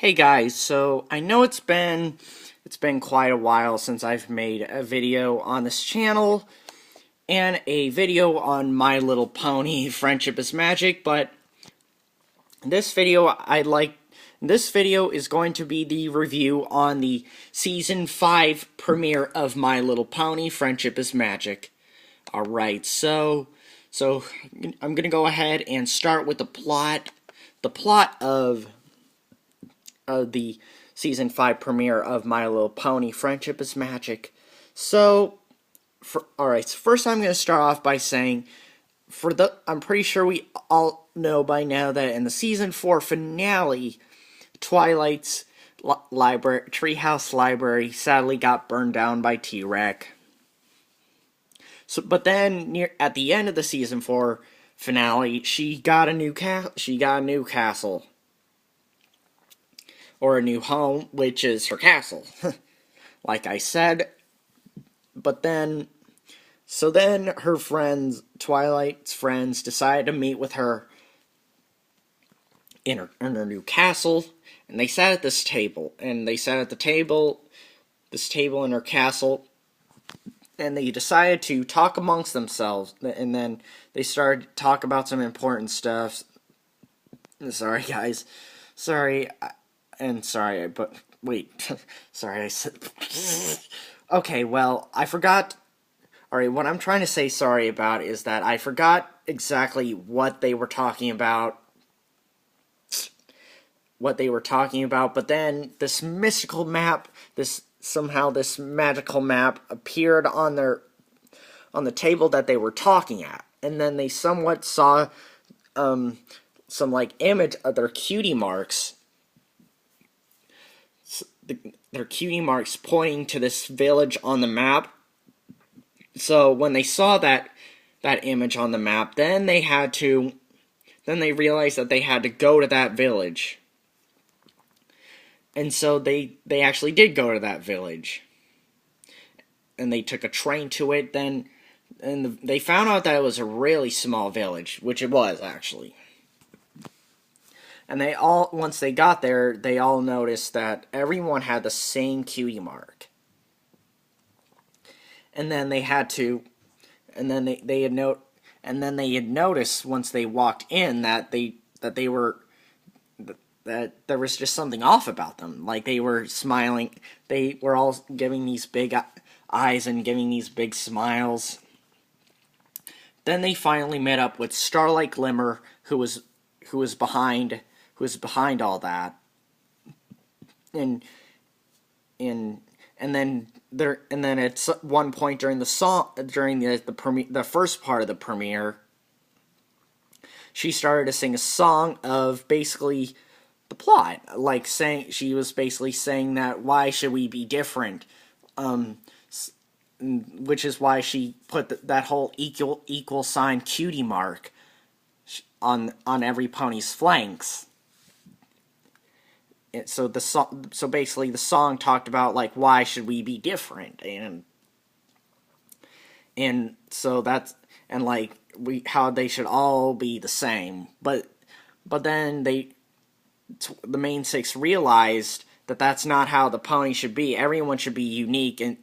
Hey guys, so I know it's been quite a while since I've made a video on this channel and a video on My Little Pony Friendship is Magic, but this video this video is going to be the review on the season 5 premiere of My Little Pony Friendship is Magic. Alright, so I'm gonna go ahead and start with the plot. The plot of the season 5 premiere of My Little Pony Friendship is Magic. So, alright, so first I'm going to start off by saying, I'm pretty sure we all know by now that in the season 4 finale, Twilight's treehouse library sadly got burned down by T-Rex. So, but then at the end of the season 4 finale, she got a new castle. Or a new home, which is her castle. Like I said. But then, so then her friends, Twilight's friends, decided to meet with her in her new castle. And they sat at this table. And they sat at the table, this table in her castle. And they decided to talk amongst themselves. And then they started to talk about some important stuff. Sorry, guys. Sorry, but wait, sorry, I said, okay, well, I forgot, alright, what I'm trying to say sorry about is that I forgot exactly what they were talking about, but then this mystical map, this magical map appeared on the table that they were talking at, and then they somewhat saw, some, like, image of their cutie marks, pointing to this village on the map. So when they saw that image on the map, then they realized that they had to go to that village. And so they actually did go to that village. And they took a train to it, and they found out that it was a really small village, which it was actually. And once they got there, they all noticed that everyone had the same cutie mark. And then they had noticed once they walked in that there was just something off about them. Like, they were smiling, they were all giving these big eyes and giving these big smiles. Then they finally met up with Starlight Glimmer, who was behind all that, and then at one point during the first part of the premiere, she started to sing a song of basically the plot, like she was basically saying that why should we be different, which is why she put that whole equal sign cutie mark on every pony's flanks. So basically the song talked about, like, why should we be different, and so that's, and like how they should all be the same, but then the main six realized that that's not how the pony should be. Everyone should be unique, and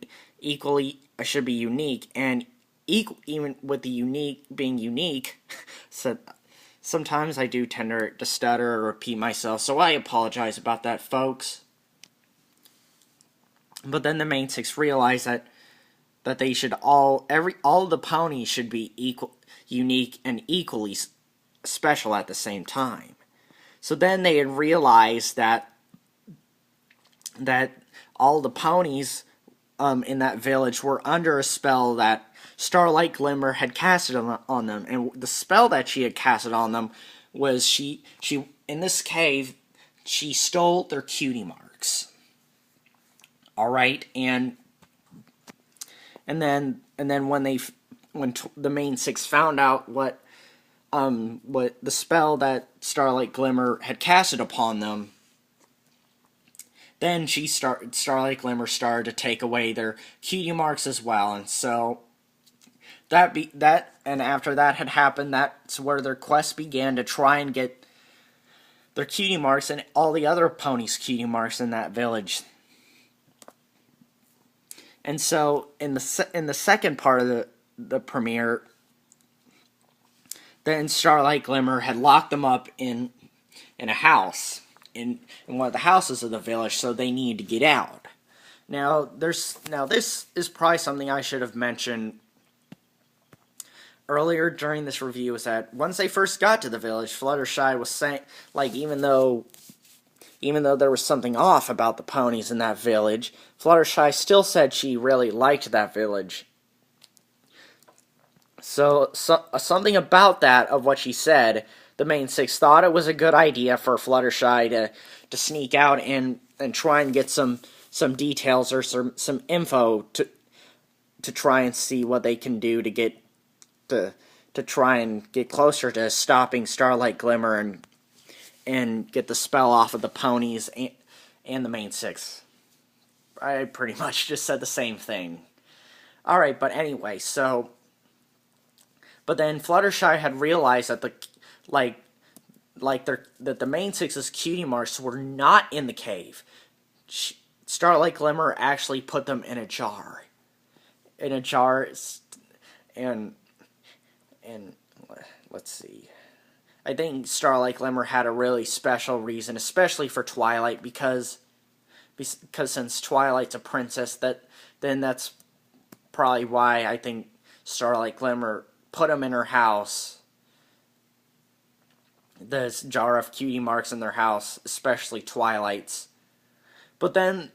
should be unique, and even with the being unique. So sometimes I do tend to stutter or repeat myself, so I apologize about that, folks. But then the main six realized that they should all the ponies should be unique, and equally special at the same time. So then they had realized that all the ponies in that village were under a spell that Starlight Glimmer had casted on them, and the spell that she had casted on them was she in this cave, she stole their cutie marks. All right, and then when the main six found out what the spell that Starlight Glimmer had casted upon them, then Starlight Glimmer started to take away their cutie marks as well, and so and after that had happened, that's where their quest began to try and get their cutie marks and all the other ponies' cutie marks in that village. And so in the second part of the premiere, then Starlight Glimmer had locked them up in a house in one of the houses of the village, so they needed to get out. Now this is probably something I should have mentioned earlier during this review, is that once they first got to the village, Fluttershy was saying, like, even though there was something off about the ponies in that village, Fluttershy still said she really liked that village. So something about that, of what she said, the main six thought it was a good idea for Fluttershy to sneak out and try and get some details or some info to try and see what they can do to get to try and get closer to stopping Starlight Glimmer and get the spell off of the ponies and the main six. I pretty much just said the same thing. Alright, but anyway, but then Fluttershy had realized that that the main six's cutie marks were not in the cave. Starlight Glimmer actually put them in a jar. And let's see. I think Starlight Glimmer had a really special reason, especially for Twilight, because since Twilight's a princess, then that's probably why I think Starlight Glimmer put them in her house. This jar of cutie marks in their house, especially Twilight's. But then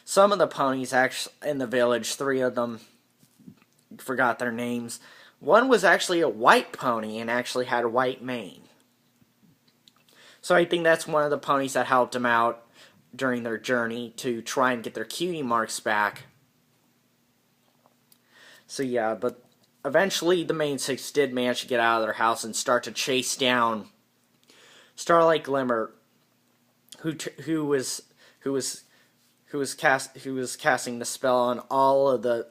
some of the ponies actually in the village, 3 of them, forgot their names. One was actually a white pony and actually had a white mane. So I think that's one of the ponies that helped them out during their journey to try and get their cutie marks back. So yeah, but eventually the main six did manage to get out of their house and start to chase down Starlight Glimmer, who was casting the spell on all of the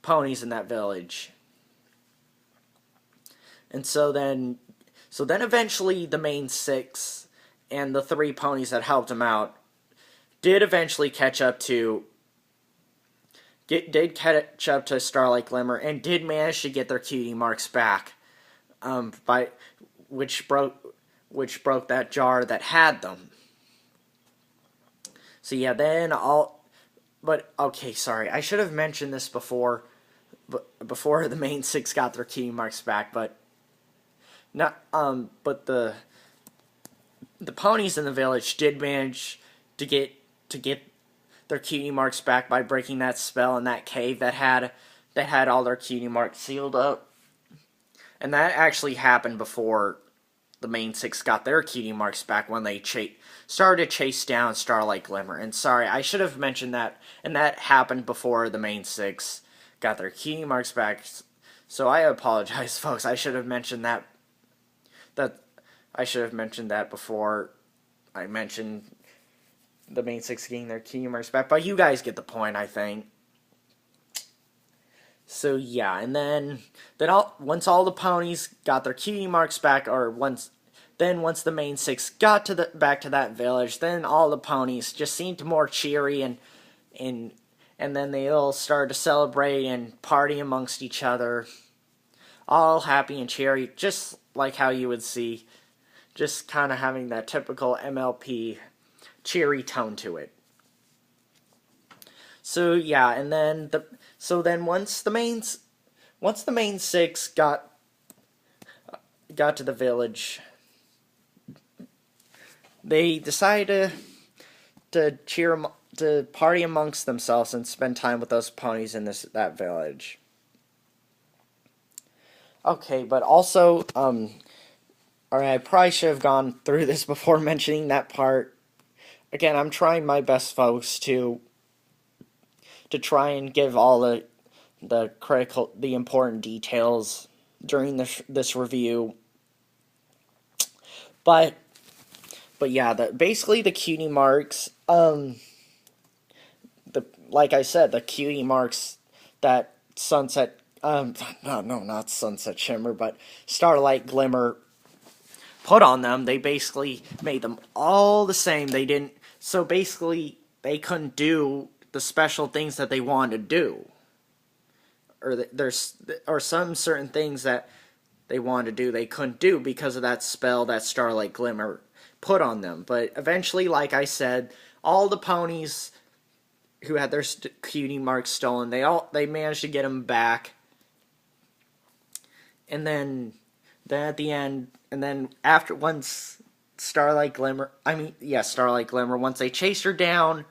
ponies in that village. And so then eventually the main six and the 3 ponies that helped him out did eventually catch up to Starlight Glimmer and did manage to get their cutie marks back, which broke that jar that had them. So yeah, okay, sorry, I should have mentioned this before the main six got their cutie marks back, but the ponies in the village did manage to get their cutie marks back by breaking that spell in that cave that had all their cutie marks sealed up. And that actually happened before the main six got their cutie marks back, when they started to chase down Starlight Glimmer. And sorry, I should have mentioned that, and that happened before the main six got their cutie marks back. So I apologize, folks. I should have mentioned that before I mentioned the main six getting their cutie marks back. But you guys get the point, I think. So yeah, and then once all the ponies got their cutie marks back, or once the main six got back to that village, then all the ponies just seemed more cheery, and then they all started to celebrate and party amongst each other, all happy and cheery, just like how you would see, just kind of having that typical MLP cheery tone to it. So yeah, and then once the main six got to the village, they decided to party amongst themselves and spend time with those ponies in that village. Okay, but also, alright, I probably should have gone through this before mentioning that part. Again, I'm trying my best, folks, to try and give all the important details during this review. But yeah, basically the cutie marks, like I said, the cutie marks that not Sunset Shimmer, but Starlight Glimmer put on them. They basically made them all the same. They didn't. So basically, they couldn't do the special things that they wanted to do, or there's some certain things that they wanted to do they couldn't do because of that spell that Starlight Glimmer put on them. But eventually, like I said, all the ponies who had their cutie marks stolen, they managed to get them back. And then at the end, and then after once Starlight Glimmer, once they chased her down,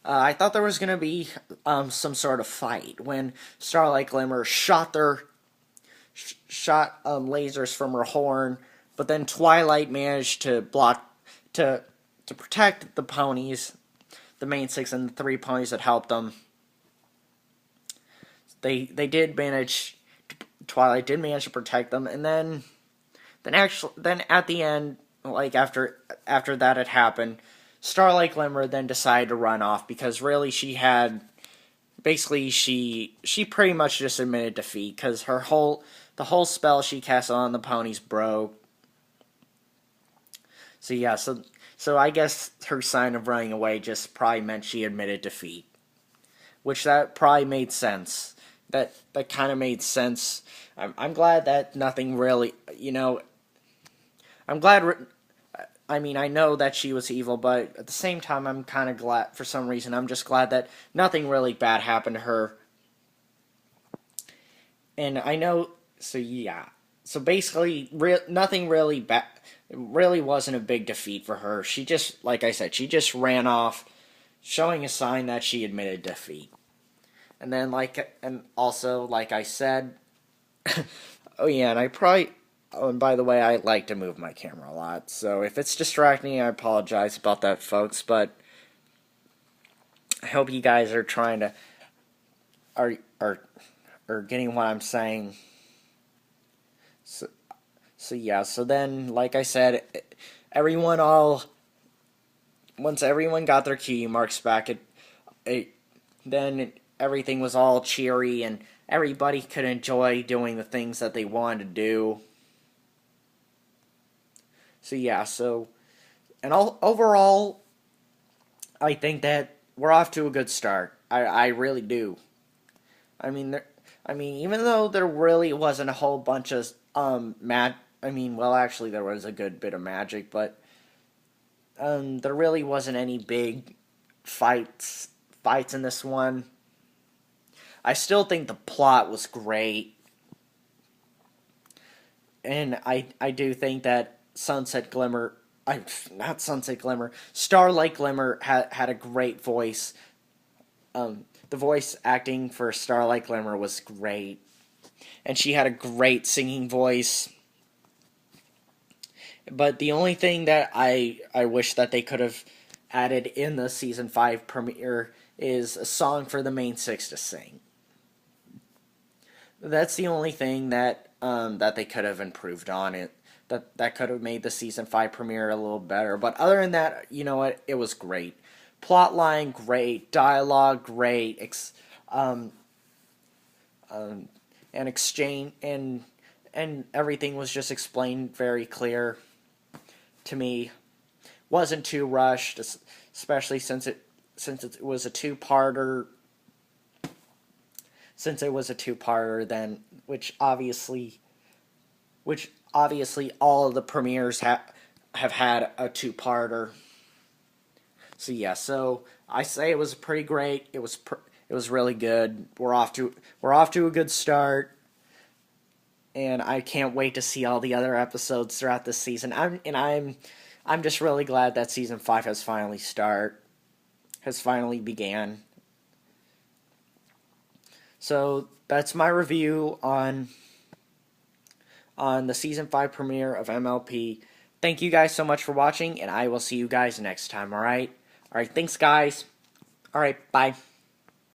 I thought there was gonna be some sort of fight when Starlight Glimmer shot lasers from her horn, but then Twilight managed to protect the ponies, the main six and the 3 ponies that helped them. Twilight did manage to protect them, and then at the end, like after that had happened, Starlight Glimmer then decided to run off because really she pretty much just admitted defeat because the whole spell she cast on the ponies broke. So yeah, so I guess her sign of running away just probably meant she admitted defeat, which that probably made sense. That kind of made sense. I'm glad that nothing really, I'm glad. I mean, I know that she was evil, but at the same time, I'm kind of glad, for some reason, I'm just glad that nothing really bad happened to her. And I know, so yeah. So basically, nothing really bad, it really wasn't a big defeat for her. She just, like I said, she just ran off, showing a sign that she admitted defeat. And then, also, like I said, oh yeah, and by the way, I like to move my camera a lot, so if it's distracting, I apologize about that, folks, but I hope you guys are trying to, are getting what I'm saying. So yeah, so then, like I said, once everyone got their key marks back, then everything was all cheery, and everybody could enjoy doing the things that they wanted to do. So yeah, and overall, I think that we're off to a good start. I really do. I mean, even though there really wasn't a whole bunch of actually there was a good bit of magic, but there really wasn't any big fights in this one. I still think the plot was great, and I do think that Starlight Glimmer had a great voice. The voice acting for Starlight Glimmer was great, and she had a great singing voice. But the only thing that I wish that they could have added in the Season 5 premiere is a song for the main six to sing. That's the only thing that they could have improved on it. That could have made the Season 5 premiere a little better. But other than that, you know what? It was great. Plotline, great. Dialogue, great. And exchange, and everything was just explained very clear to me. Wasn't too rushed, especially since it was a two-parter. Since it was a two-parter, then which obviously all of the premieres have had a two-parter. So yeah, so I say it was pretty great. It was really good. We're off to a good start, and I can't wait to see all the other episodes throughout this season. I'm just really glad that Season 5 has finally began. So that's my review on the Season 5 premiere of MLP. Thank you guys so much for watching, and I will see you guys next time, alright? Alright, thanks guys. Alright, bye.